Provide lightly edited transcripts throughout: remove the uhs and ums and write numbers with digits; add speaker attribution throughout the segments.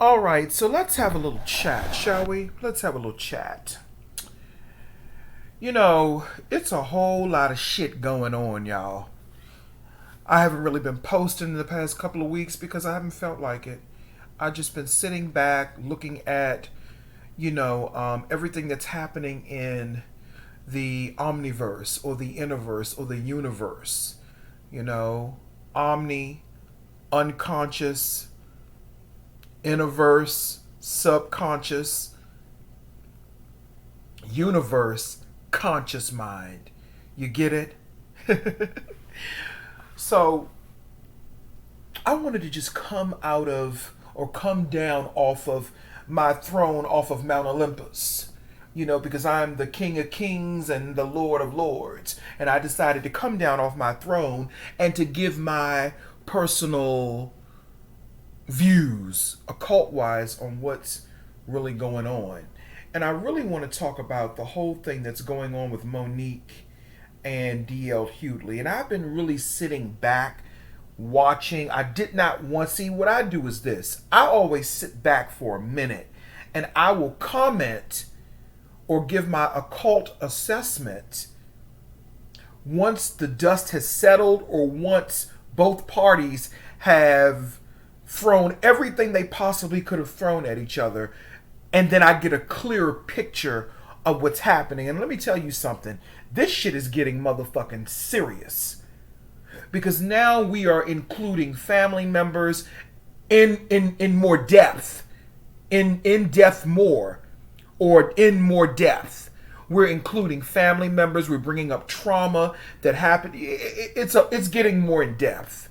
Speaker 1: All right, so let's have a little chat, shall we? Let's have a little chat. It's a whole lot of shit going on, y'all. I haven't really been posting in the past couple of weeks because I haven't felt like it. I've just been sitting back looking at, everything that's happening in the omniverse or the innerverse or the universe. Omni, unconscious, innerverse, subconscious, universe, conscious mind. You get it? So, I wanted to just come out of or come down off of my throne off of Mount Olympus. Because I'm the King of Kings and the Lord of Lords. And I decided to come down off my throne and to give my personal views, occult wise, on what's really going on. And I really want to talk about the whole thing that's going on with Monique and DL Hughley. And I've been really sitting back watching. I did not want to see what I do is this. I always sit back for a minute and I will comment or give my occult assessment once the dust has settled or once both parties have thrown everything they possibly could have thrown at each other, and then I get a clearer picture of what's happening. And let me tell you something, this shit is getting motherfucking serious, because now we are including family members in more depth, in depth more, or in more depth. We're including family members. We're bringing up trauma that happened. It's getting more in depth.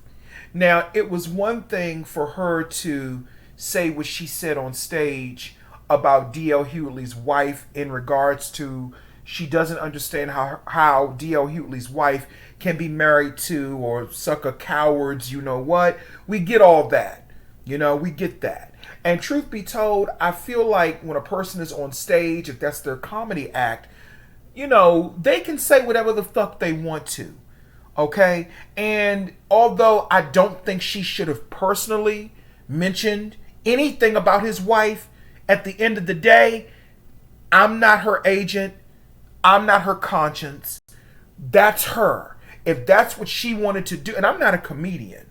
Speaker 1: Now, it was one thing for her to say what she said on stage about D.L. Hughley's wife in regards to she doesn't understand how D.L. Hughley's wife can be married to or suck a coward's, what. We get all that. We get that. And truth be told, I feel like when a person is on stage, if that's their comedy act, they can say whatever the fuck they want to. Okay? And although I don't think she should have personally mentioned anything about his wife, at the end of the day, I'm not her agent. I'm not her conscience. That's her. If that's what she wanted to do, and I'm not a comedian.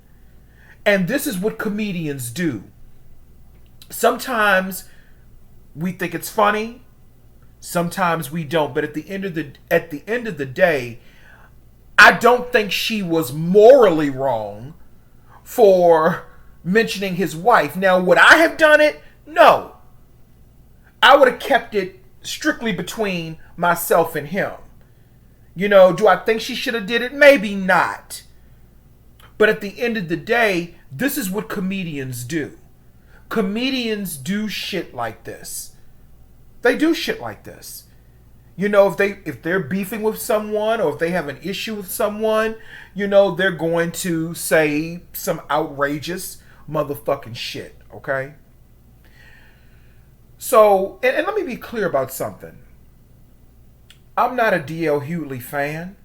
Speaker 1: And this is what comedians do. Sometimes we think it's funny, sometimes we don't. But at the end of the day, I don't think she was morally wrong for mentioning his wife. Now, would I have done it? No. I would have kept it strictly between myself and him. Do I think she should have did it? Maybe not. But at the end of the day, this is what comedians do. Comedians do shit like this. They do shit like this. If they're beefing with someone or if they have an issue with someone, they're going to say some outrageous motherfucking shit, okay? So, and let me be clear about something. I'm not a D.L. Hughley fan.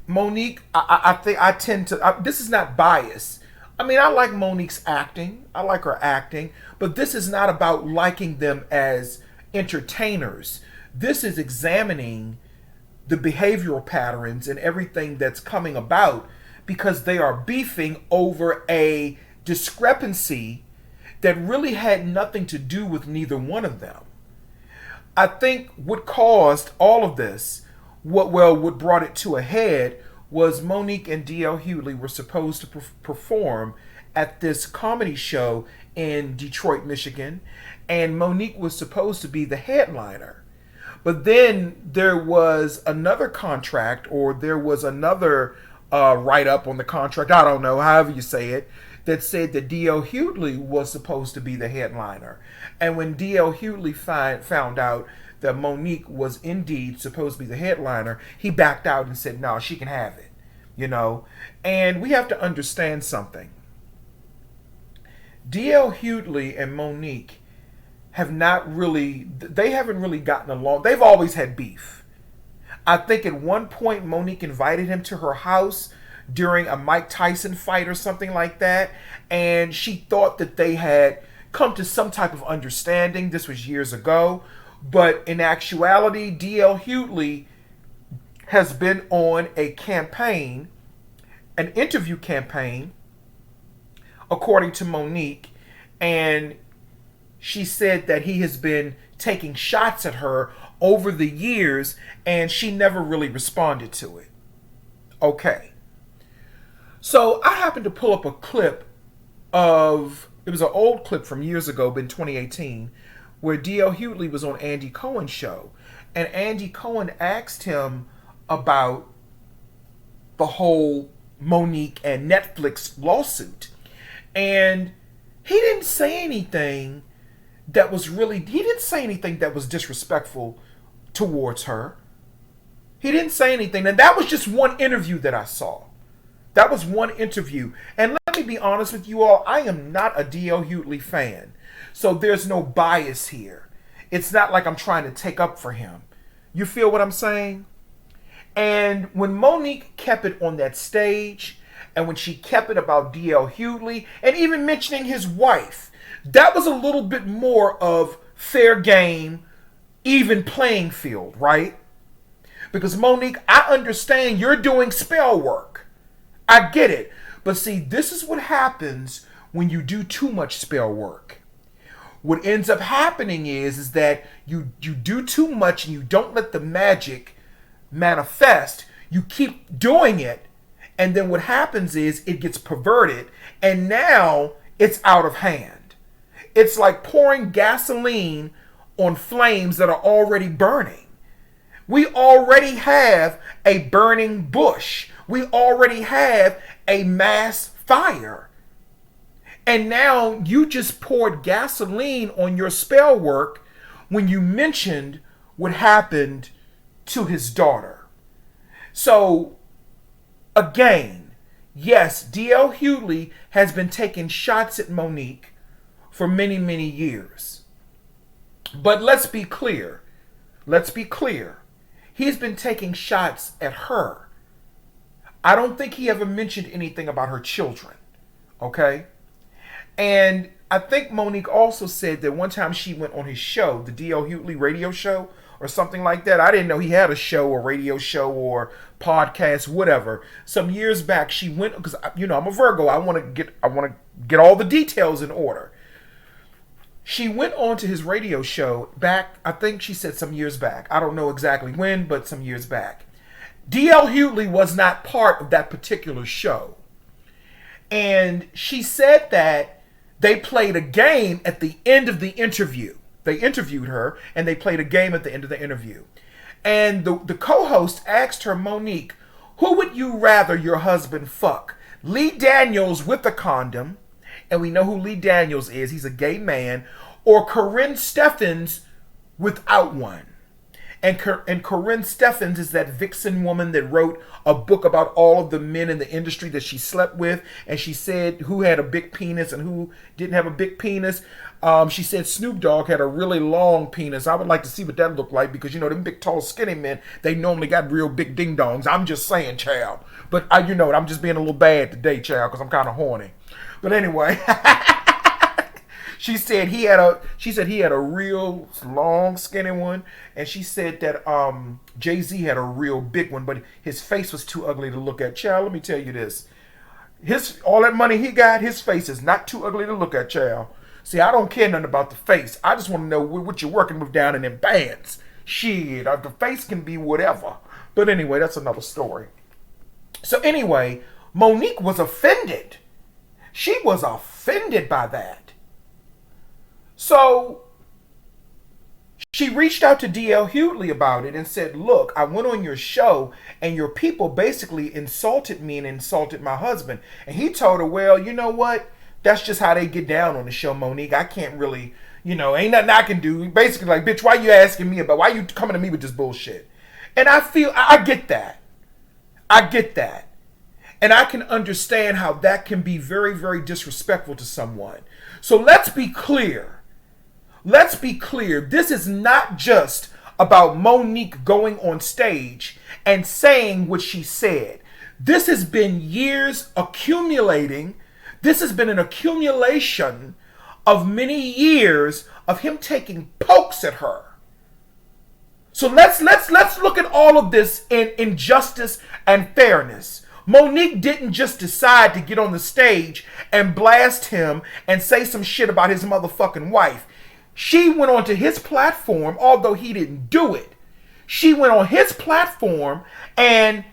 Speaker 1: Monique, I think I tend to, this is not bias. I mean, I like Monique's acting. I like her acting. But this is not about liking them as entertainers. This is examining the behavioral patterns and everything that's coming about because they are beefing over a discrepancy that really had nothing to do with neither one of them. I think what caused all of this, what brought it to a head, was Monique and D.L. Hughley were supposed to perform at this comedy show in Detroit, Michigan, and Monique was supposed to be the headliner. But then there was another contract, or there was another write-up on the contract, I don't know, however you say it, that said that D.L. Hughley was supposed to be the headliner. And when D.L. Hughley found out that Monique was indeed supposed to be the headliner, he backed out and said, no, she can have it. And we have to understand something. D.L. Hughley and Monique haven't really gotten along. They've always had beef. I think at one point Monique invited him to her house during a Mike Tyson fight or something like that, and she thought that they had come to some type of understanding. This was years ago. But in actuality, D.L. Hughley has been on a campaign, an interview campaign, according to Monique, and she said that he has been taking shots at her over the years and she never really responded to it. Okay. So I happened to pull up a clip it was an old clip from years ago, in 2018, where D.L. Hughley was on Andy Cohen's show. And Andy Cohen asked him about the whole Monique and Netflix lawsuit. And he didn't say anything that was disrespectful towards her. He didn't say anything. And that was just one interview that I saw. That was one interview. And let me be honest with you all, I am not a D.L. Hughley fan. So there's no bias here. It's not like I'm trying to take up for him. You feel what I'm saying? And when Monique kept it on that stage, and when she kept it about D.L. Hughley, and even mentioning his wife, that was a little bit more of fair game, even playing field, right? Because Monique, I understand you're doing spell work. I get it. But see, this is what happens when you do too much spell work. What ends up happening is that you do too much and you don't let the magic manifest. You keep doing it. And then what happens is it gets perverted. And now it's out of hand. It's like pouring gasoline on flames that are already burning. We already have a burning bush. We already have a mass fire. And now you just poured gasoline on your spell work when you mentioned what happened to his daughter. So, again, yes, D.L. Hughley has been taking shots at Monique for many, many years. But let's be clear. Let's be clear. He's been taking shots at her. I don't think he ever mentioned anything about her children. Okay? And I think Monique also said that one time she went on his show, the D.L. Hughley radio show or something like that. I didn't know he had a show, a radio show or podcast, whatever. Some years back she went, because I'm a Virgo. I want to get all the details in order. She went on to his radio show back, I think she said some years back. I don't know exactly when, but some years back. D.L. Hughley was not part of that particular show. And she said that they played a game at the end of the interview. They interviewed her, and they played a game at the end of the interview. And the co-host asked her, Monique, who would you rather your husband fuck? Lee Daniels with a condom, and we know who Lee Daniels is. He's a gay man. Or Corinne Steffens without one. And Corinne Steffens is that vixen woman that wrote a book about all of the men in the industry that she slept with. And she said who had a big penis and who didn't have a big penis. She said Snoop Dogg had a really long penis. I would like to see what that looked like because, them big, tall, skinny men, they normally got real big ding-dongs. I'm just saying, child. But I'm just being a little bad today, child, because I'm kind of horny. But anyway... She said he had a real long skinny one, and she said that Jay-Z had a real big one, but his face was too ugly to look at. Child, let me tell you this. All that money he got, his face is not too ugly to look at, child. See, I don't care nothing about the face. I just want to know what you're working with down in them bands. Shit, the face can be whatever. But anyway, that's another story. So anyway, Monique was offended. She was offended by that. So she reached out to D.L. Hughley about it and said, look, I went on your show and your people basically insulted me and insulted my husband. And he told her, well, you know what? That's just how they get down on the show, Monique. I can't really, ain't nothing I can do. Basically like, bitch, why you asking me about, why you coming to me with this bullshit? And I get that. I get that. And I can understand how that can be very, very disrespectful to someone. So let's be clear. Let's be clear. This is not just about Monique going on stage and saying what she said. This has been years accumulating. This has been an accumulation of many years of him taking pokes at her. So let's look at all of this in justice and fairness. Monique didn't just decide to get on the stage and blast him and say some shit about his motherfucking wife. She went onto his platform, although he didn't do it. She went on his platform, and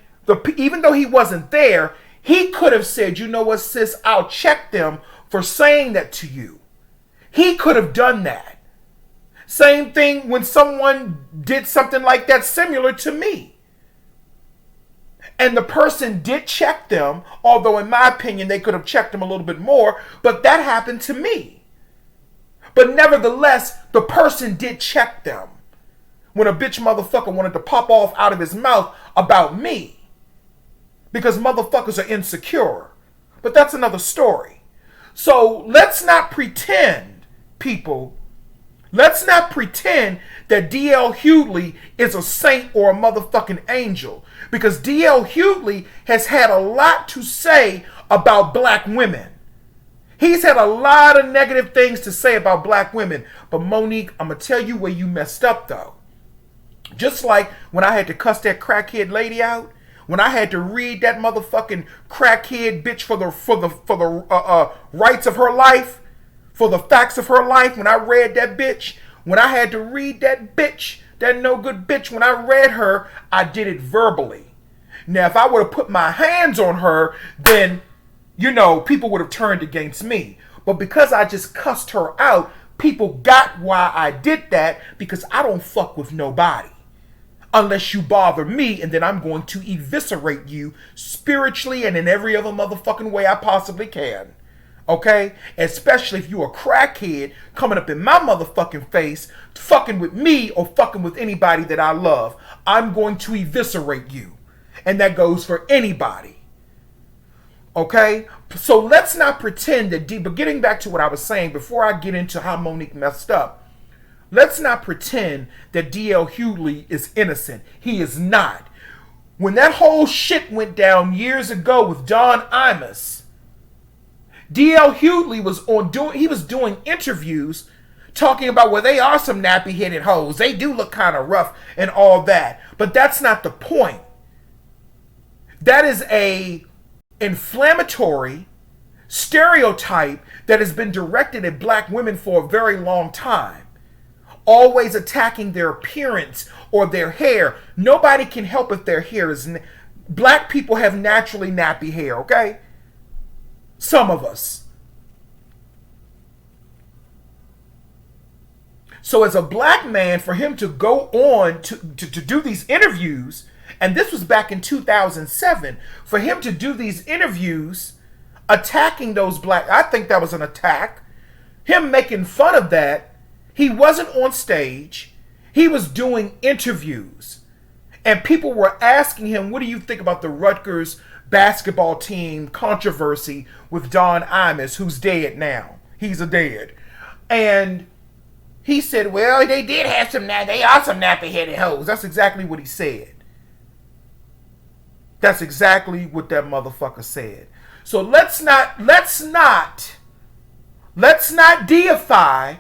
Speaker 1: even though he wasn't there, he could have said, you know what, sis, I'll check them for saying that to you. He could have done that. Same thing when someone did something like that similar to me. And the person did check them, although in my opinion they could have checked them a little bit more, but that happened to me. But nevertheless, the person did check them when a bitch motherfucker wanted to pop off out of his mouth about me. Because motherfuckers are insecure. But that's another story. So let's not pretend, people, let's not pretend that D.L. Hughley is a saint or a motherfucking angel. Because D.L. Hughley has had a lot to say about black women. He's had a lot of negative things to say about black women. But Monique, I'm going to tell you where you messed up though. Just like when I had to cuss that crackhead lady out, when I had to read that motherfucking crackhead bitch for the rights of her life, for the facts of her life, when I read that bitch, when I had to read that bitch, that no good bitch, when I read her, I did it verbally. Now, if I would have put my hands on her, then, you know, people would have turned against me. But because I just cussed her out, people got why I did that, because I don't fuck with nobody. Unless you bother me, and then I'm going to eviscerate you spiritually and in every other motherfucking way I possibly can. Okay? Especially if you a crackhead coming up in my motherfucking face, fucking with me or fucking with anybody that I love. I'm going to eviscerate you. And that goes for anybody. Okay? So let's not pretend that but getting back to what I was saying before I get into how Monique messed up, let's not pretend that D.L. Hughley is innocent. He is not. When that whole shit went down years ago with Don Imus, D.L. Hughley was doing interviews talking about, well, they are some nappy-headed hoes. They do look kind of rough and all that. But that's not the point. That is a inflammatory stereotype that has been directed at black women for a very long time. Always attacking their appearance or their hair. Nobody can help if their hair is... Black people have naturally nappy hair, okay? Some of us. So as a black man, for him to go on to do these interviews, and this was back in 2007, for him to do these interviews attacking those black... I think that was an attack. Him making fun of that. He wasn't on stage. He was doing interviews. And people were asking him, what do you think about the Rutgers basketball team controversy with Don Imus, who's dead now? He's dead. And he said, well, they did have they are some nappy-headed hoes. That's exactly what he said. That's exactly what that motherfucker said. So let's not deify,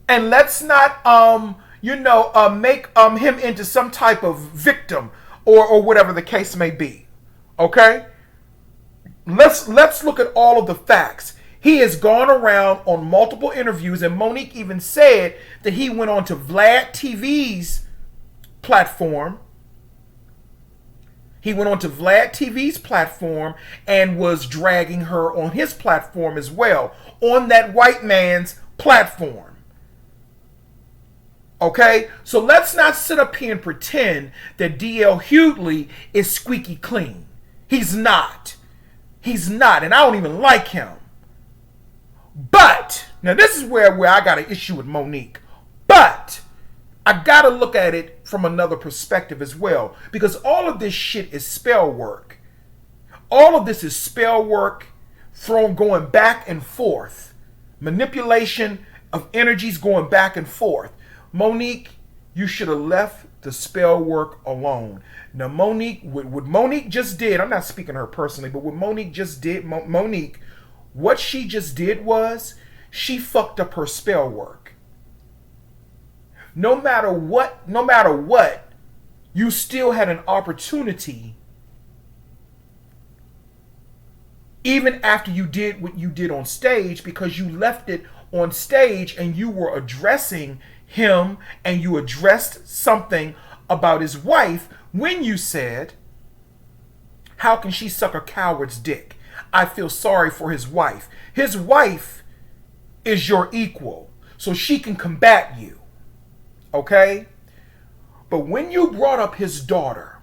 Speaker 1: and let's not make him into some type of victim or whatever the case may be. Okay? Let's look at all of the facts. He has gone around on multiple interviews, and Monique even said that he went on to Vlad TV's platform. He went on to Vlad TV's platform and was dragging her on his platform as well, on that white man's platform. Okay? So let's not sit up here and pretend that D.L. Hughley is squeaky clean. He's not. He's not, and I don't even like him. But, now this is where I got an issue with Monique. But, I gotta look at it from another perspective as well. Because all of this shit is spell work. All of this is spell work, going back and forth. Manipulation of energies going back and forth. Monique, you should have left the spell work alone. Now Monique, what Monique just did, I'm not speaking to her personally, but what Monique just did, Monique, what she just did was, she fucked up her spell work. No matter what, you still had an opportunity even after you did what you did on stage, because you left it on stage and you were addressing him and you addressed something about his wife when you said, how can she suck a coward's dick? I feel sorry for his wife. His wife is your equal, so she can combat you. Okay? But when you brought up his daughter,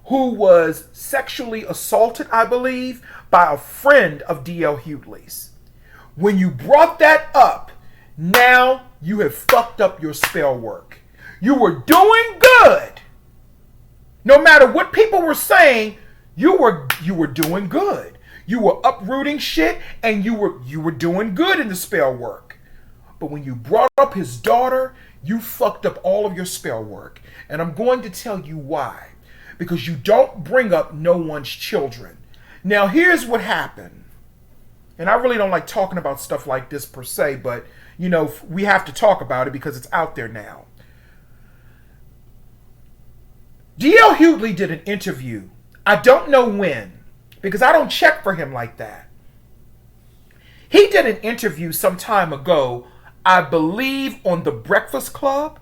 Speaker 1: who was sexually assaulted, I believe, by a friend of D.L. Hughley's, when you brought that up, now you have fucked up your spell work. You were doing good. No matter what people were saying, you were doing good. You were uprooting shit and you were doing good in the spell work. But when you brought up his daughter, you fucked up all of your spell work. And I'm going to tell you why. Because you don't bring up no one's children. Now here's what happened. And I really don't like talking about stuff like this per se, but you know, we have to talk about it because it's out there now. D.L. Hughley did an interview. I don't know when, because I don't check for him like that. He did an interview some time ago, I believe on The Breakfast Club.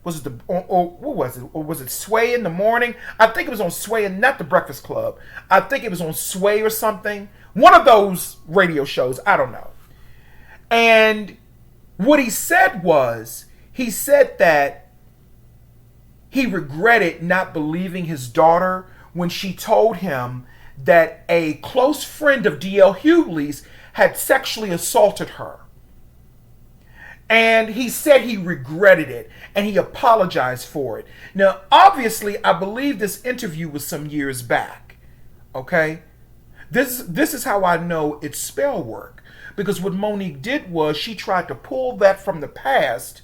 Speaker 1: Was it what was it? Or was it Sway in the Morning? I think it was on Sway and not The Breakfast Club. I think it was on Sway or something. One of those radio shows. I don't know. And what he said was, he said that he regretted not believing his daughter when she told him that a close friend of D.L. Hughley's had sexually assaulted her. And he said he regretted it and he apologized for it. Now, obviously, I believe this interview was some years back. Okay? This is how I know it's spell work. Because what Monique did was she tried to pull that from the past.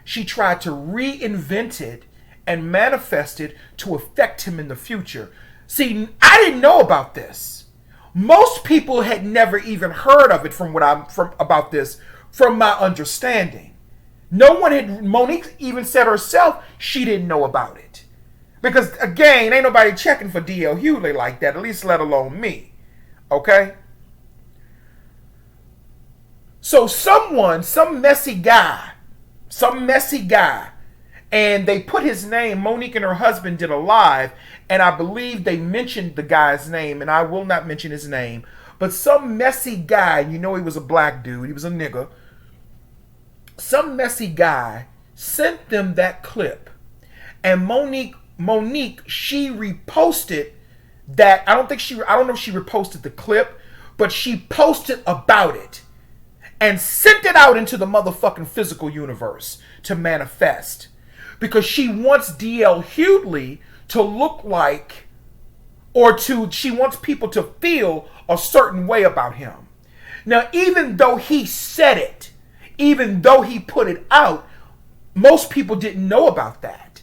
Speaker 1: She tried to reinvent it and manifest it to affect him in the future. See, I didn't know about this. Most people had never even heard of it from my understanding. No one had, Monique even said herself she didn't know about it. Because again, ain't nobody checking for D.L. Hughley like that, at least let alone me. Okay? So some messy guy, and they put his name, Monique and her husband did a live, and I believe they mentioned the guy's name, and I will not mention his name, but some messy guy, you know he was a black dude, he was a nigga, some messy guy sent them that clip, and Monique, she reposted that, I don't know if she reposted the clip, but she posted about it, and sent it out into the motherfucking physical universe to manifest. Because she wants D.L. Hughley to look like, she wants people to feel a certain way about him. Now, even though he said it, even though he put it out, most people didn't know about that.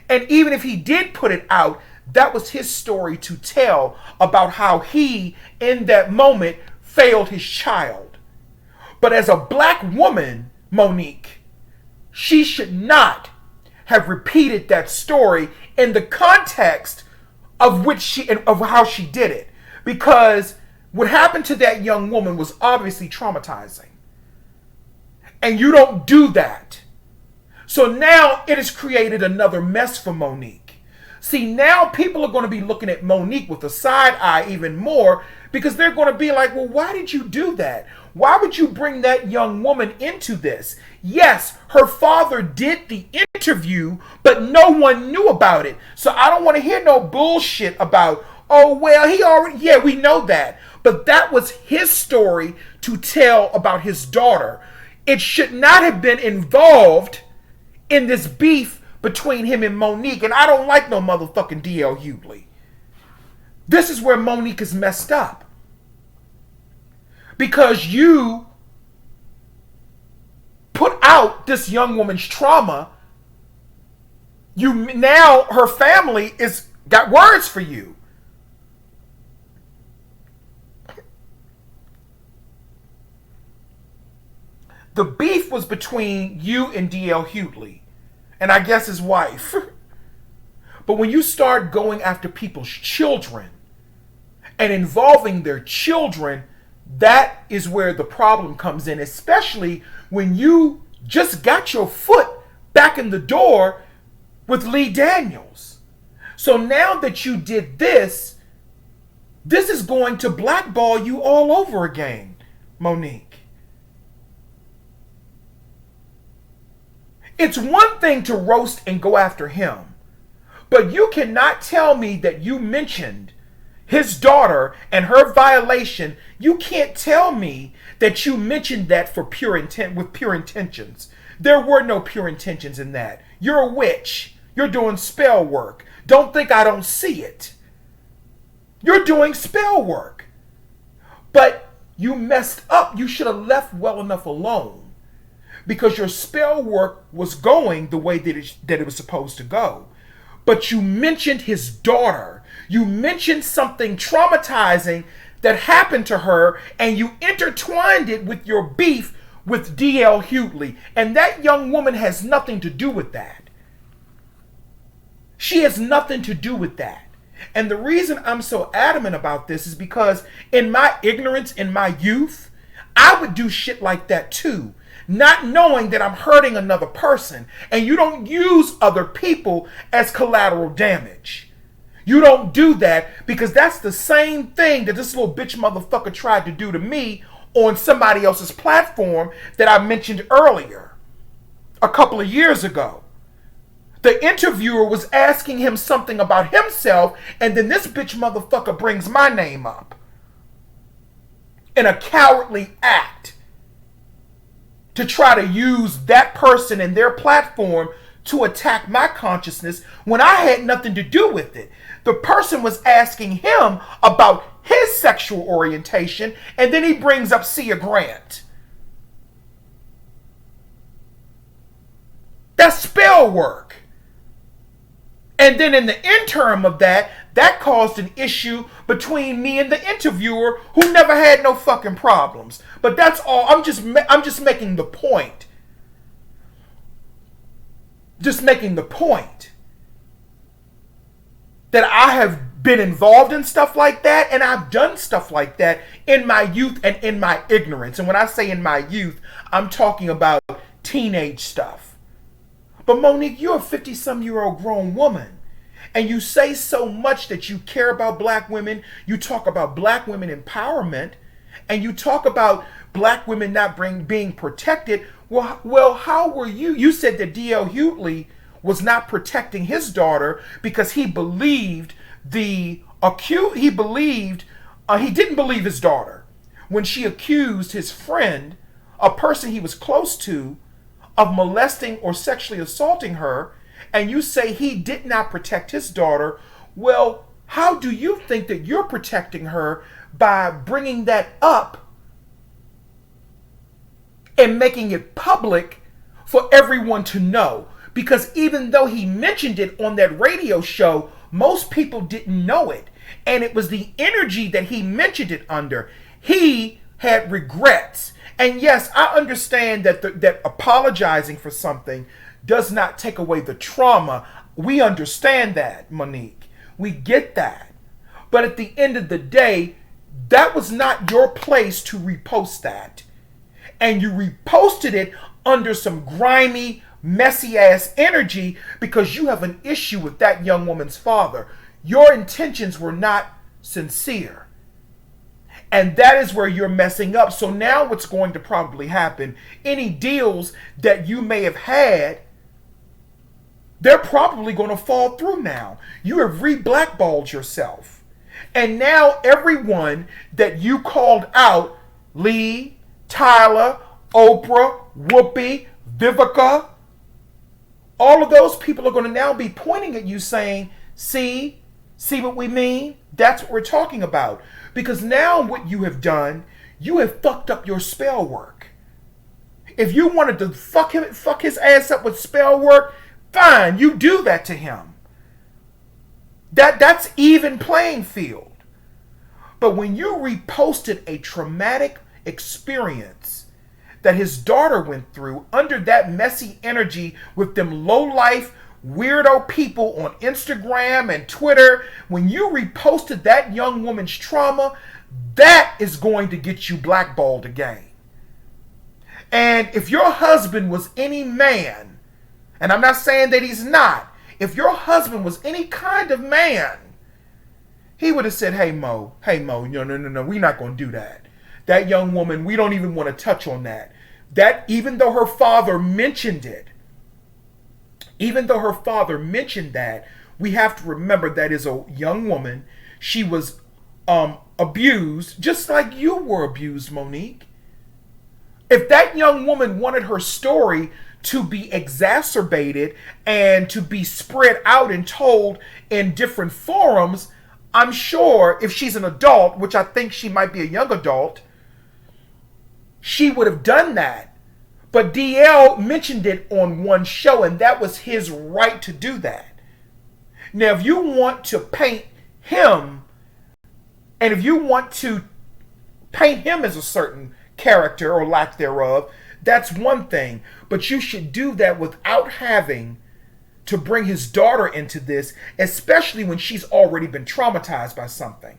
Speaker 1: And even if he did put it out, that was his story to tell about how he, in that moment, failed his child. But as a black woman, Monique, she should not have repeated that story in the context of how she did it. Because what happened to that young woman was obviously traumatizing. And you don't do that. So now it has created another mess for Monique. See, now people are going to be looking at Monique with a side eye even more, because they're going to be like, well, why did you do that? Why would you bring that young woman into this? Yes, her father did the interview, but no one knew about it. So I don't want to hear no bullshit about, oh, well, yeah, we know that. But that was his story to tell about his daughter. It should not have been involved in this beef between him and Monique. And I don't like no motherfucking D.L. Hughley. This is where Monique is messed up. Because you put out this young woman's trauma. Now her family got words for you. The beef was between you and D.L. Hughley, and I guess his wife. But when you start going after people's children and involving their children, that is where the problem comes in, especially when you just got your foot back in the door with Lee Daniels. So now that you did this, this is going to blackball you all over again, Monique. It's one thing to roast and go after him, but you cannot tell me that you mentioned his daughter and her violation. You can't tell me that you mentioned that for pure intent, with pure intentions. There were no pure intentions in that. You're a witch. You're doing spell work. Don't think I don't see it. You're doing spell work. But you messed up. You should have left well enough alone, because your spell work was going the way that it was supposed to go. But you mentioned his daughter. You mentioned something traumatizing that happened to her, and you intertwined it with your beef with D.L. Hughley. And that young woman has nothing to do with that. She has nothing to do with that. And the reason I'm so adamant about this is because in my ignorance, in my youth, I would do shit like that too, not knowing that I'm hurting another person. And you don't use other people as collateral damage. You don't do that, because that's the same thing that this little bitch motherfucker tried to do to me on somebody else's platform that I mentioned earlier, a couple of years ago. The interviewer was asking him something about himself, and then this bitch motherfucker brings my name up in a cowardly act to try to use that person and their platform to attack my consciousness when I had nothing to do with it. The person was asking him about his sexual orientation, and then he brings up Sia Grant. That's spell work. And then in the interim of that, that caused an issue between me and the interviewer, who never had no fucking problems. But that's all. I'm just making the point. Just making the point that I have been involved in stuff like that, and I've done stuff like that in my youth and in my ignorance. And when I say in my youth, I'm talking about teenage stuff. But Monique, you're a 50-some-year-old grown woman, and you say so much that you care about black women. You talk about black women empowerment, and you talk about black women not being protected. Well, how were you? You said that D.L. Hughley was not protecting his daughter because he believed he didn't believe his daughter when she accused his friend, a person he was close to, of molesting or sexually assaulting her, and you say he did not protect his daughter. Well, how do you think that you're protecting her by bringing that up and making it public for everyone to know? Because even though he mentioned it on that radio show, most people didn't know it. And it was the energy that he mentioned it under. He had regrets. And yes, I understand that that apologizing for something does not take away the trauma. We understand that, Monique. We get that. But at the end of the day, that was not your place to repost that. And you reposted it under some grimy, messy ass energy because you have an issue with that young woman's father. Your intentions were not sincere. And that is where you're messing up. So now what's going to probably happen, any deals that you may have had, they're probably going to fall through now. You have re-blackballed yourself. And now everyone that you called out, Lee, Tyler, Oprah, Whoopi, Vivica, all of those people are going to now be pointing at you saying, see what we mean? That's what we're talking about. Because now what you have done, you have fucked up your spell work. If you wanted to fuck his ass up with spell work, fine, you do that to him. That's even playing field. But when you reposted a traumatic experience that his daughter went through under that messy energy with them low life weirdo people on Instagram and Twitter, when you reposted that young woman's trauma, that is going to get you blackballed again. And if your husband was any man, and I'm not saying that he's not, if your husband was any kind of man, he would have said, hey Mo, no, we're not going to do that. That young woman, we don't even want to touch on that. That, even though her father mentioned it, that, we have to remember that is a young woman. She was abused, just like you were abused, Monique. If that young woman wanted her story to be exacerbated and to be spread out and told in different forums, I'm sure if she's an adult, which I think she might be a young adult, she would have done that. But DL mentioned it on one show, and that was his right to do that. Now, if you want to paint him, and if you want to paint him as a certain character or lack thereof, that's one thing. But you should do that without having to bring his daughter into this, especially when she's already been traumatized by something.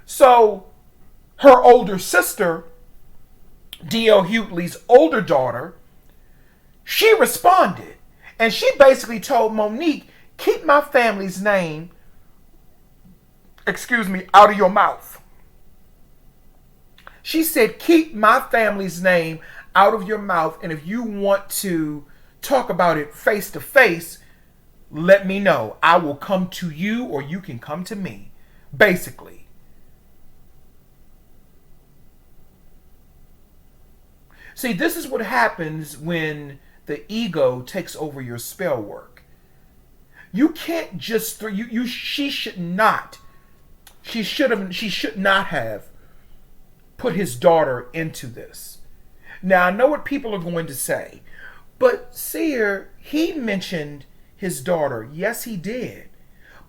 Speaker 1: So, her older sister, D.L. Hughley's older daughter, she responded. And she basically told Monique, keep my family's name, out of your mouth. She said, keep my family's name out of your mouth, and if you want to talk about it face to face, let me know. I will come to you, or you can come to me, basically. See, this is what happens when the ego takes over your spell work. You can't just she should not have put his daughter into this. Now, I know what people are going to say, but Seer, he mentioned his daughter. Yes, he did.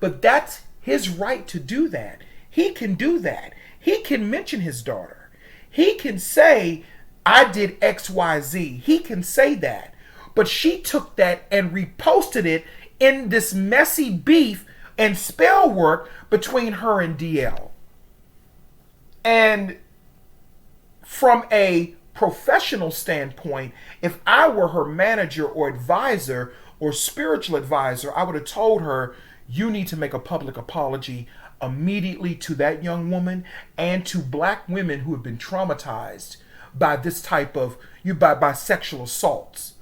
Speaker 1: But that's his right to do that. He can do that. He can mention his daughter. He can say, I did X, Y, Z. He can say that. But she took that and reposted it in this messy beef and spell work between her and DL. And from a professional standpoint, if I were her manager or advisor or spiritual advisor, I would have told her, you need to make a public apology immediately to that young woman and to black women who have been traumatized by this type of by sexual assaults,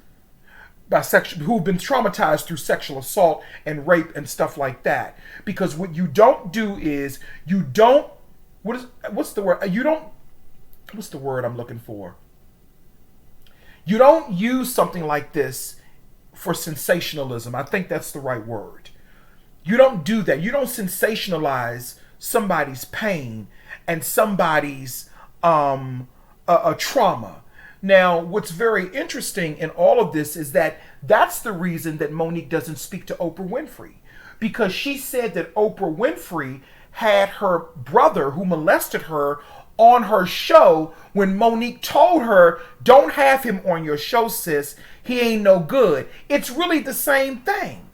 Speaker 1: who've been traumatized through sexual assault and rape and stuff like that. Because what you don't do is what's the word I'm looking for? You don't use something like this for sensationalism. I think that's the right word. You don't do that. You don't sensationalize somebody's pain and somebody's a trauma. Now, what's very interesting in all of this is that that's the reason that Monique doesn't speak to Oprah Winfrey. Because she said that Oprah Winfrey had her brother who molested her on her show when Monique told her, don't have him on your show, sis. He ain't no good. It's really the same thing.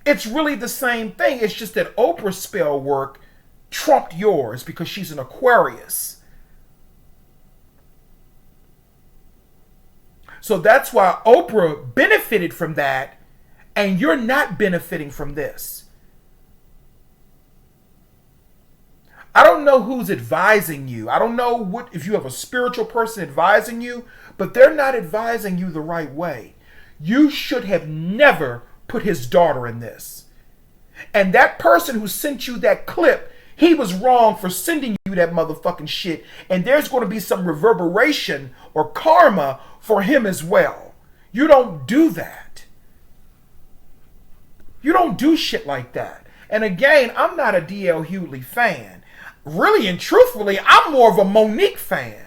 Speaker 1: It's just that Oprah's spell work trumped yours because she's an Aquarius. So that's why Oprah benefited from that, and you're not benefiting from this. I don't know who's advising you. I don't know if you have a spiritual person advising you, but they're not advising you the right way. You should have never put his daughter in this. And that person who sent you that clip, he was wrong for sending you that motherfucking shit. And there's going to be some reverberation or karma for him as well. You don't do that. You don't do shit like that. And again, I'm not a D.L. Hughley fan. Really and truthfully, I'm more of a Monique fan.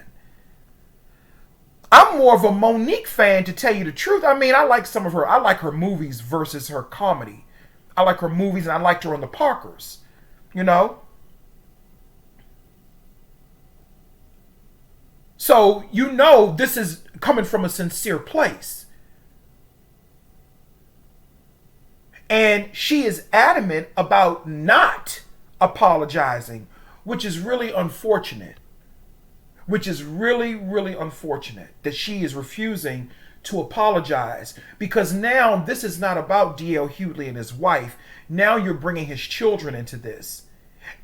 Speaker 1: To tell you the truth. I mean, I like her movies versus her comedy. I like her movies, and I liked her on The Parkers. You know? So you know this is coming from a sincere place. And she is adamant about not apologizing, which is really unfortunate. Which is really, really unfortunate that she is refusing to apologize, because now this is not about D.L. Hughley and his wife. Now you're bringing his children into this.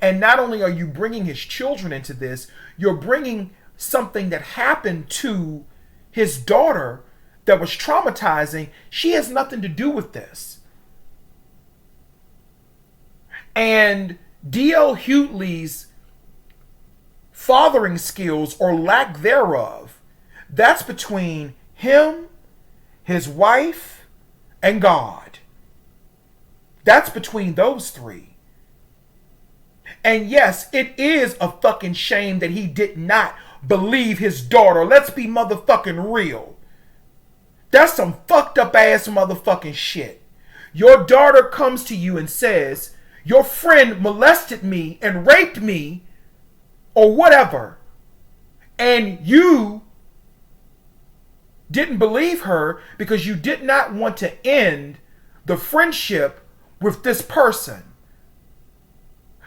Speaker 1: And not only are you bringing his children into this, you're bringing something that happened to his daughter that was traumatizing. She has nothing to do with this. And D.L. Hughley's fathering skills or lack thereof, that's between him, his wife, and God. That's between those three. And yes, it is a fucking shame that he did not believe his daughter. Let's be motherfucking real. That's some fucked up ass motherfucking shit. Your daughter comes to you and says, your friend molested me and raped me or whatever, and you didn't believe her because you did not want to end the friendship with this person.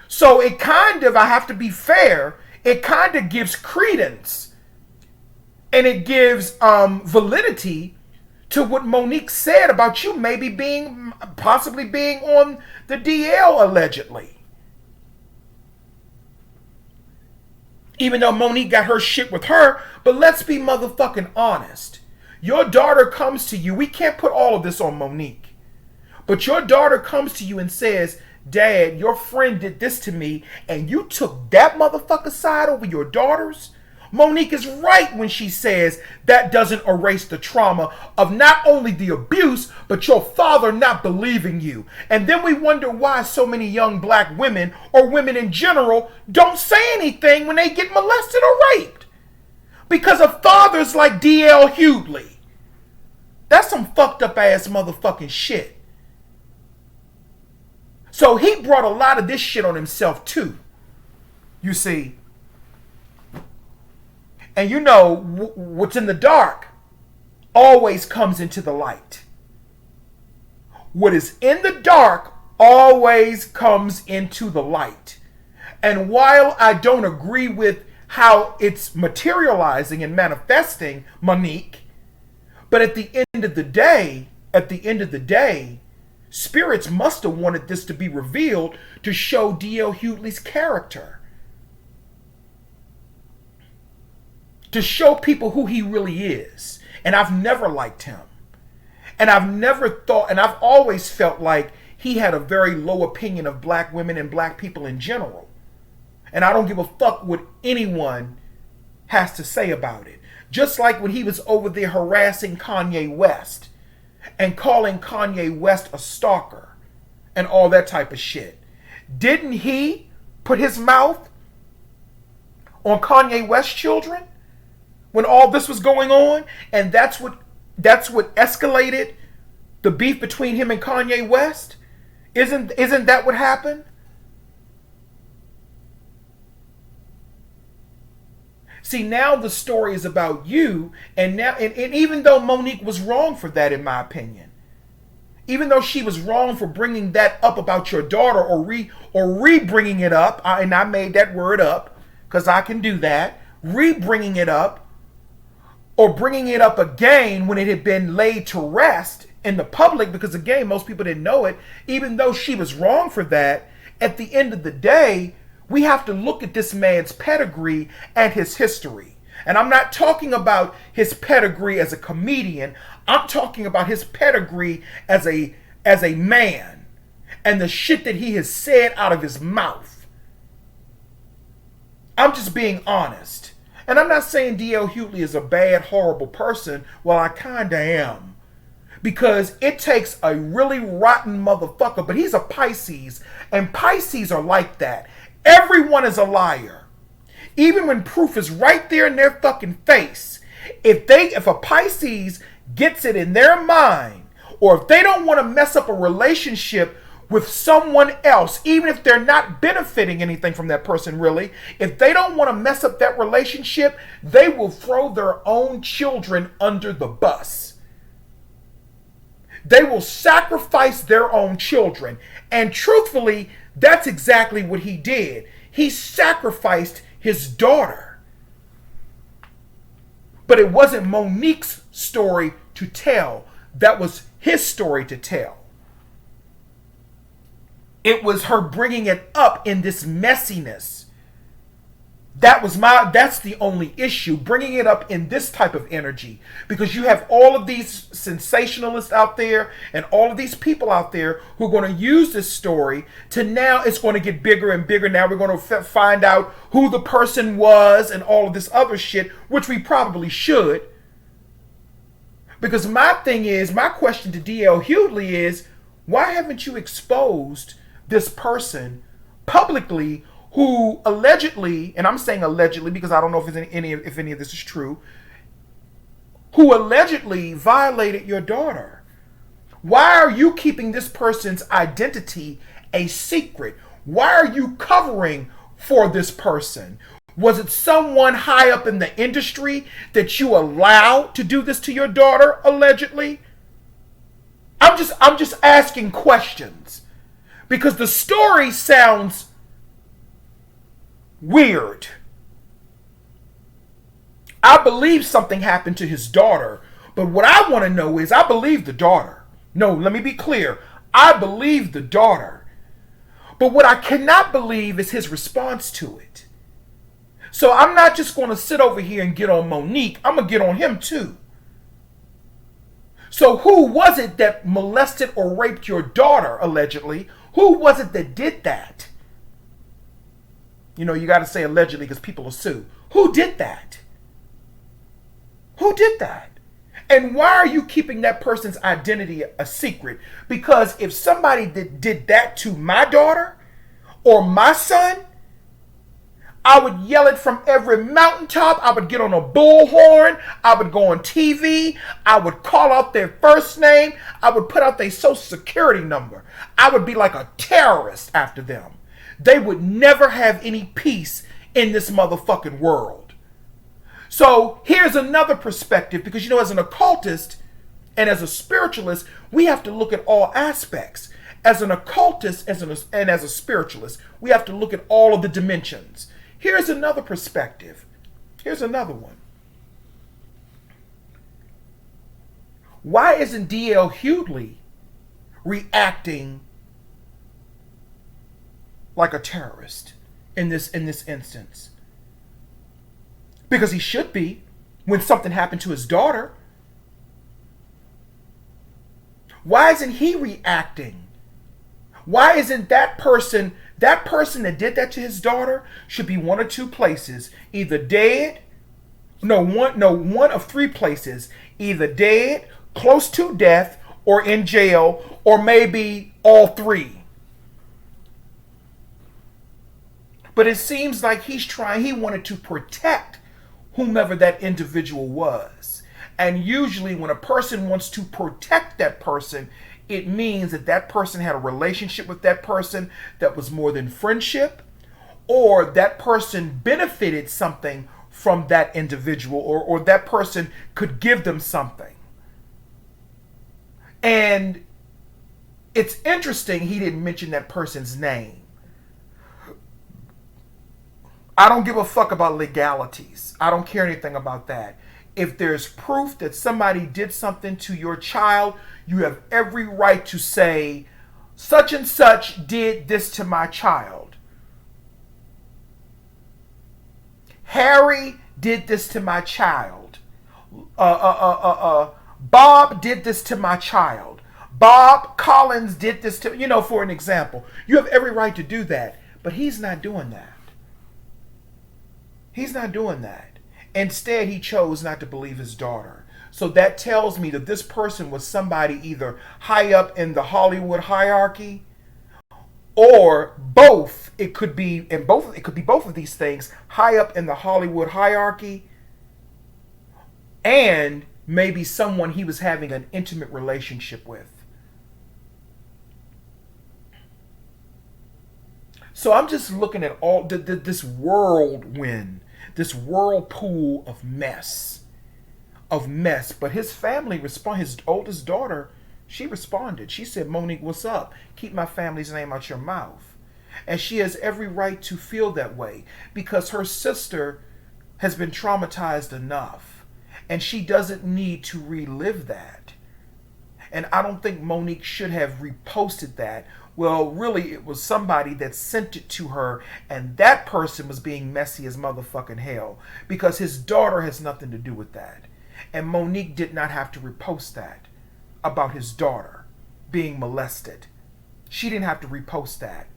Speaker 1: So it kind of, I have to be fair, it kind of gives credence and it gives validity to what Monique said about you maybe possibly being on the DL allegedly. Even though Monique got her shit with her, but let's be motherfucking honest. Your daughter comes to you. We can't put all of this on Monique. But your daughter comes to you and says, Dad, your friend did this to me, and you took that motherfucker's side over your daughter's? Monique is right when she says that doesn't erase the trauma of not only the abuse, but your father not believing you. And then we wonder why so many young black women, or women in general, don't say anything when they get molested or raped. Because of fathers like D.L. Hughley. That's some fucked up ass motherfucking shit. So he brought a lot of this shit on himself too. You see. And you know, what's in the dark always comes into the light. What is in the dark always comes into the light. And while I don't agree with how it's materializing and manifesting, Monique, but at the end of the day, spirits must have wanted this to be revealed to show D.L. Hughley's character. To show people who he really is. And I've never liked him. And I've never thought, and I've always felt like he had a very low opinion of black women and black people in general. And I don't give a fuck what anyone has to say about it. Just like when he was over there harassing Kanye West and calling Kanye West a stalker and all that type of shit. Didn't he put his mouth on Kanye West's children when all this was going on? And that's what escalated the beef between him and Kanye West? Isn't that what happened? See, now the story is about you, and even though Monique was wrong for that, in my opinion, even though she was wrong for bringing that up about your daughter or re-bringing it up, and I made that word up because I can do that, re-bringing it up or bringing it up again when it had been laid to rest in the public, because again, most people didn't know it. Even though she was wrong for that, at the end of the day, we have to look at this man's pedigree and his history. And I'm not talking about his pedigree as a comedian. I'm talking about his pedigree as a man and the shit that he has said out of his mouth. I'm just being honest. And I'm not saying D.L. Hughley is a bad, horrible person. Well, I kinda am. Because it takes a really rotten motherfucker, but he's a Pisces, and Pisces are like that. Everyone is a liar. Even when proof is right there in their fucking face. If a Pisces gets it in their mind, or if they don't want to mess up a relationship with someone else, even if they're not benefiting anything from that person really, if they don't want to mess up that relationship, they will throw their own children under the bus. They will sacrifice their own children. And truthfully, that's exactly what he did. He sacrificed his daughter. But it wasn't Monique's story to tell. That was his story to tell. It was her bringing it up in this messiness. That's the only issue, bringing it up in this type of energy. Because you have all of these sensationalists out there and all of these people out there who are going to use this story to, now it's going to get bigger and bigger. Now we're going to find out who the person was and all of this other shit, which we probably should. Because my question to D.L. Hughley is, why haven't you exposed this person publicly who allegedly, and I'm saying allegedly because I don't know if any of this is true, who allegedly violated your daughter? Why are you keeping this person's identity a secret? Why are you covering for this person? Was it someone high up in the industry that you allowed to do this to your daughter, allegedly? I'm just asking questions. Because the story sounds weird. I believe something happened to his daughter, but what I want to know is, I believe the daughter. No, let me be clear. I believe the daughter. But what I cannot believe is his response to it. So I'm not just going to sit over here and get on Monique. I'm going to get on him too. So who was it that molested or raped your daughter, allegedly? Who was it that did that? You know, you got to say allegedly because people will sue. Who did that? Who did that? And why are you keeping that person's identity a secret? Because if somebody did that to my daughter or my son, I would yell it from every mountaintop. I would get on a bullhorn. I would go on TV. I would call out their first name. I would put out their social security number. I would be like a terrorist after them. They would never have any peace in this motherfucking world. So here's another perspective, because, you know, as an occultist and as a spiritualist, we have to look at all aspects. As an occultist and as a spiritualist, we have to look at all of the dimensions. Here's another perspective. Here's another one. Why isn't D.L. Hughley reacting like a terrorist in this instance? Because he should be when something happened to his daughter. Why isn't he reacting? Why isn't that person that did that to his daughter should be one of two places, either dead, one of three places, either dead, close to death, or in jail, or maybe all three. But it seems like he wanted to protect whomever that individual was. And usually when a person wants to protect that person, it means that that person had a relationship with that person that was more than friendship, or that person benefited something from that individual, or that person could give them something. And it's interesting he didn't mention that person's name. I don't give a fuck about legalities. I don't care anything about that. If there's proof that somebody did something to your child, you have every right to say, such and such did this to my child. Harry did this to my child. Bob did this to my child. Bob Collins did this to, for an example. You have every right to do that, but he's not doing that. He's not doing that. Instead, he chose not to believe his daughter. So that tells me that this person was somebody either high up in the Hollywood hierarchy, or both. It could be both of these things, high up in the Hollywood hierarchy, and maybe someone he was having an intimate relationship with. So I'm just looking at all this whirlwind, this whirlpool of mess. But his family his oldest daughter, she responded. She said, Monique, what's up? Keep my family's name out your mouth. And she has every right to feel that way because her sister has been traumatized enough and she doesn't need to relive that. And I don't think Monique should have reposted that. Well, really, it was somebody that sent it to her, and that person was being messy as motherfucking hell because his daughter has nothing to do with that. And Monique did not have to repost that about his daughter being molested. She didn't have to repost that.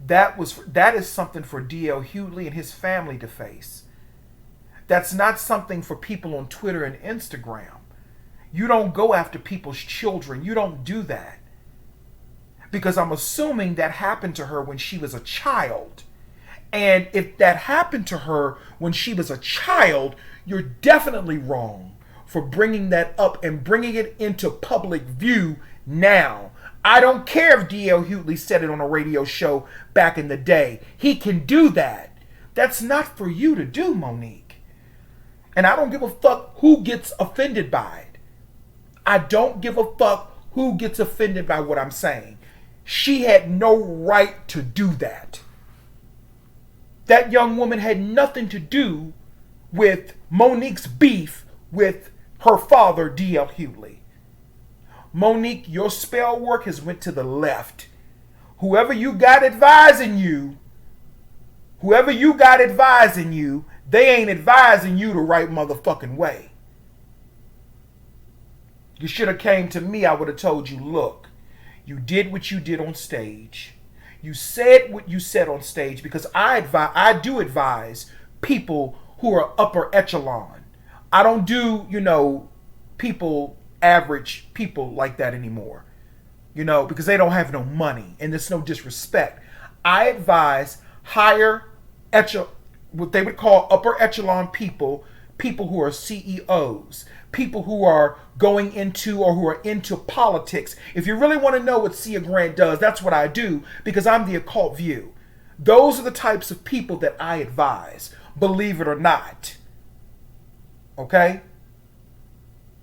Speaker 1: That is something for D.L. Hughley and his family to face. That's not something for people on Twitter and Instagram. You don't go after people's children. You don't do that. Because I'm assuming that happened to her when she was a child. And if that happened to her when she was a child, you're definitely wrong for bringing that up and bringing it into public view now. I don't care if D.L. Hughley said it on a radio show back in the day. He can do that. That's not for you to do, Monique. And I don't give a fuck who gets offended by it. I don't give a fuck who gets offended by what I'm saying. She had no right to do that. That young woman had nothing to do with Monique's beef with her father, D.L. Hughley. Monique, your spell work has went to the left. Whoever you got advising you, they ain't advising you the right motherfucking way. You should have came to me. I would have told you, look, you did what you did on stage. You said what you said on stage because I do advise people who are upper echelon. I don't do, average people like that anymore. Because they don't have no money and there's no disrespect. I advise higher echelon, what they would call upper echelon people who are CEOs, people who are going into or who are into politics. If you really want to know what Cia Grant does, that's what I do because I'm the occult view. Those are the types of people that I advise, believe it or not. Okay?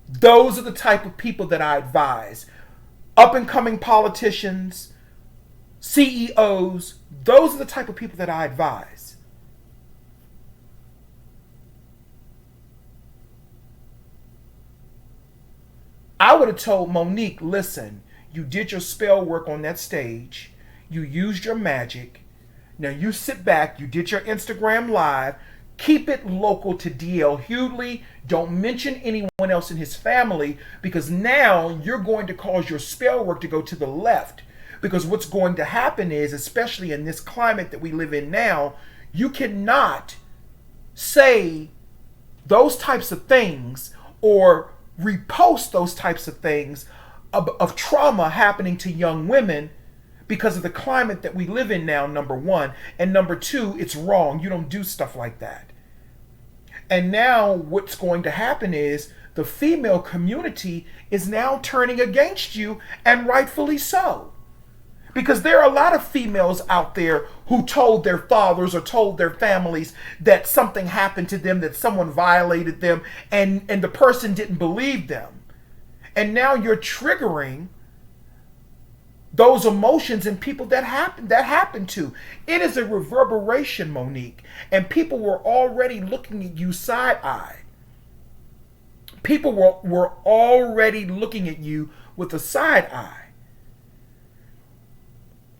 Speaker 1: Those are the type of people that I advise. Up and coming politicians, CEOs, those are the type of people that I advise. I would have told Monique, listen, you did your spell work on that stage. You used your magic. Now you sit back. You did your Instagram live. Keep it local to D.L. Hughley. Don't mention anyone else in his family because now you're going to cause your spell work to go to the left. Because what's going to happen is, especially in this climate that we live in now, you cannot say those types of things or repost those types of things of trauma happening to young women because of the climate that we live in now, number one. And number two, it's wrong. You don't do stuff like that. And now what's going to happen is the female community is now turning against you, and rightfully so. Because there are a lot of females out there who told their fathers or told their families that something happened to them, that someone violated them, and the person didn't believe them. And now you're triggering those emotions in people that happened to. It is a reverberation, Monique. And people were already looking at you side-eye. People were already looking at you with a side eye.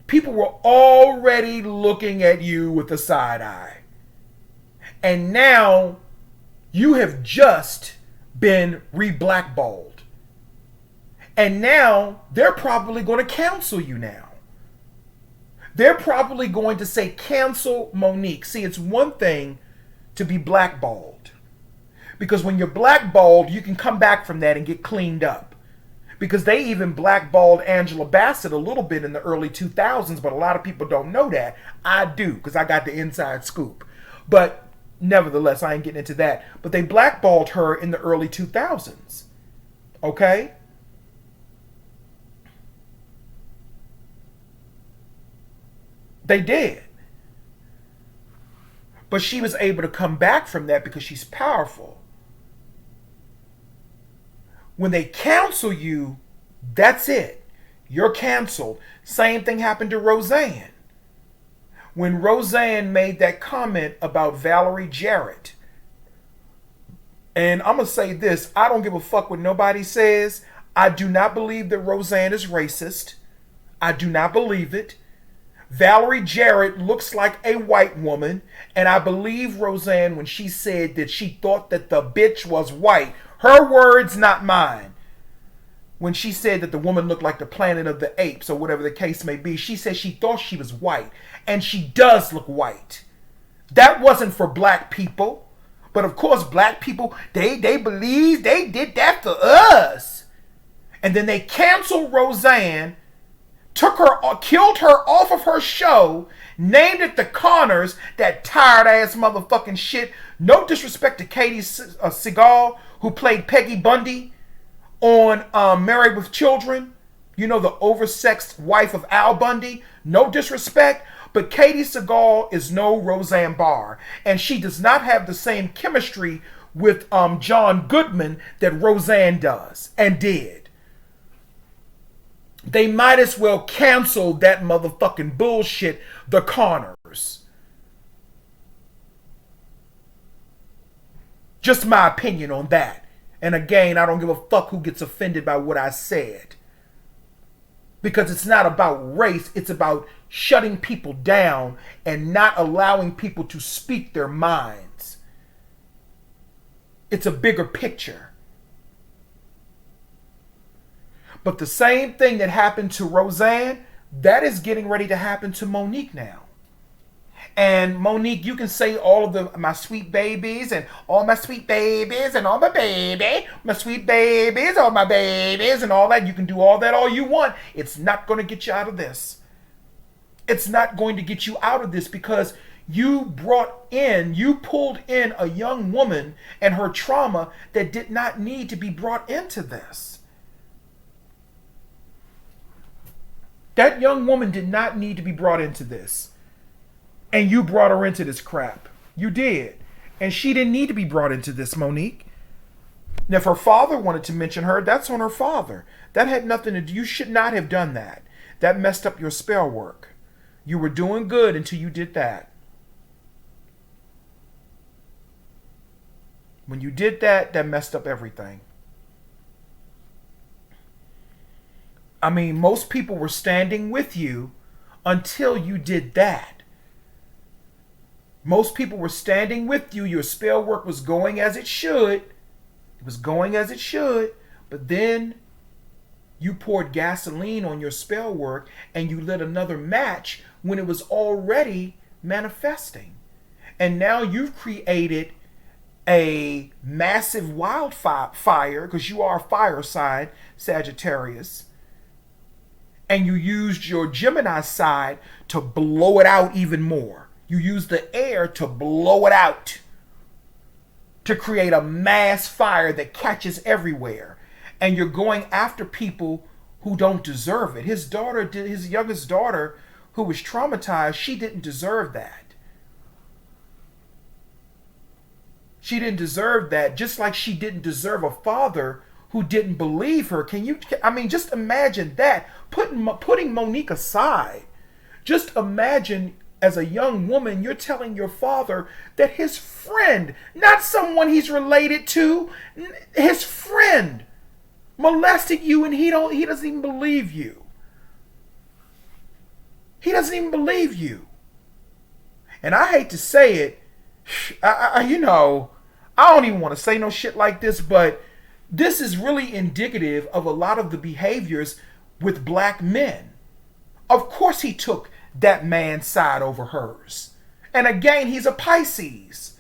Speaker 1: People were already looking at you with a side eye. And now you have just been re-blackballed. And now they're probably going to cancel you now. They're probably going to say, cancel Monique. See, it's one thing to be blackballed. Because when you're blackballed, you can come back from that and get cleaned up. Because they even blackballed Angela Bassett a little bit in the early 2000s, but a lot of people don't know that. I do, because I got the inside scoop. But nevertheless, I ain't getting into that. But they blackballed her in the early 2000s. Okay? They did. But she was able to come back from that because she's powerful. When they cancel you, that's it. You're canceled. Same thing happened to Roseanne. When Roseanne made that comment about Valerie Jarrett, and I'm going to say this, I don't give a fuck what nobody says. I do not believe that Roseanne is racist. I do not believe it. Valerie Jarrett looks like a white woman, and I believe Roseanne when she said that she thought that the bitch was white. Her words, not mine. When she said that the woman looked like the Planet of the Apes, or whatever the case may be, she said she thought she was white, and she does look white. That wasn't for black people. But of course, black people, they believe they did that for us. And then they canceled Roseanne, took her, killed her off of her show, named it The Connors, that tired ass motherfucking shit. No disrespect to Katie Seagal, who played Peggy Bundy on Married with Children. You know, the oversexed wife of Al Bundy. No disrespect, but Katie Seagal is no Roseanne Barr. And she does not have the same chemistry with John Goodman that Roseanne does and did. They might as well cancel that motherfucking bullshit, The Connors. Just my opinion on that. And again, I don't give a fuck who gets offended by what I said. Because it's not about race, it's about shutting people down and not allowing people to speak their minds. It's a bigger picture. But the same thing that happened to Roseanne, that is getting ready to happen to Monique now. And Monique, you can say all of my sweet babies and all my sweet babies and all my baby, my sweet babies, all my babies and all that. You can do all that all you want. It's not going to get you out of this. It's not going to get you out of this because you pulled in a young woman and her trauma that did not need to be brought into this. That young woman did not need to be brought into this. And you brought her into this crap. You did. And she didn't need to be brought into this, Monique. Now, if her father wanted to mention her, that's on her father. That had nothing to do. You should not have done that. That messed up your spell work. You were doing good until you did that. When you did that, that messed up everything. I mean, most people were standing with you until you did that. Most people were standing with you. Your spell work was going as it should. It was going as it should. But then you poured gasoline on your spell work and you lit another match when it was already manifesting. And now you've created a massive wildfire, because you are a fire sign, Sagittarius. And you used your Gemini side to blow it out even more. You used the air to blow it out. To create a mass fire that catches everywhere. And you're going after people who don't deserve it. His youngest daughter, who was traumatized, she didn't deserve that. She didn't deserve that, just like she didn't deserve a father who didn't believe her. Just imagine that. Putting Monique aside. Just imagine, as a young woman, you're telling your father that his friend, not someone he's related to, his friend molested you, and he doesn't even believe you. He doesn't even believe you. And I hate to say it, I don't even want to say no shit like this, but this is really indicative of a lot of the behaviors with black men. Of course he took that man's side over hers. And again, he's a Pisces.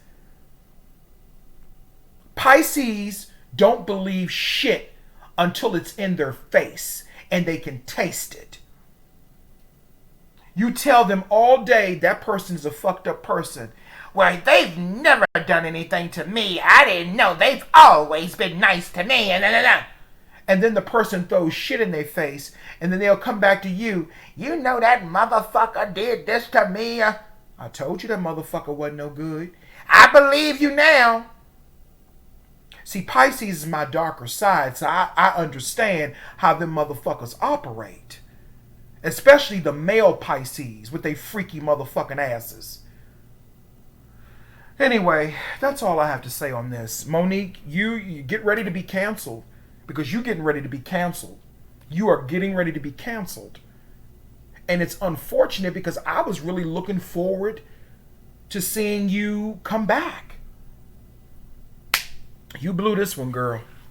Speaker 1: Pisces don't believe shit until it's in their face and they can taste it. You tell them all day that person is a fucked up person. Well, they've never done anything to me. I didn't know. They've always been nice to me. and then the person throws shit in their face, and then they'll come back to you. You know that motherfucker did this to me. I told you that motherfucker wasn't no good. I believe you now. See, Pisces is my darker side, so I understand how them motherfuckers operate. Especially the male Pisces with they freaky motherfucking asses. Anyway, that's all I have to say on this. Monique, you get ready to be canceled, because you're getting ready to be canceled. You are getting ready to be canceled. And it's unfortunate because I was really looking forward to seeing you come back. You blew this one, girl.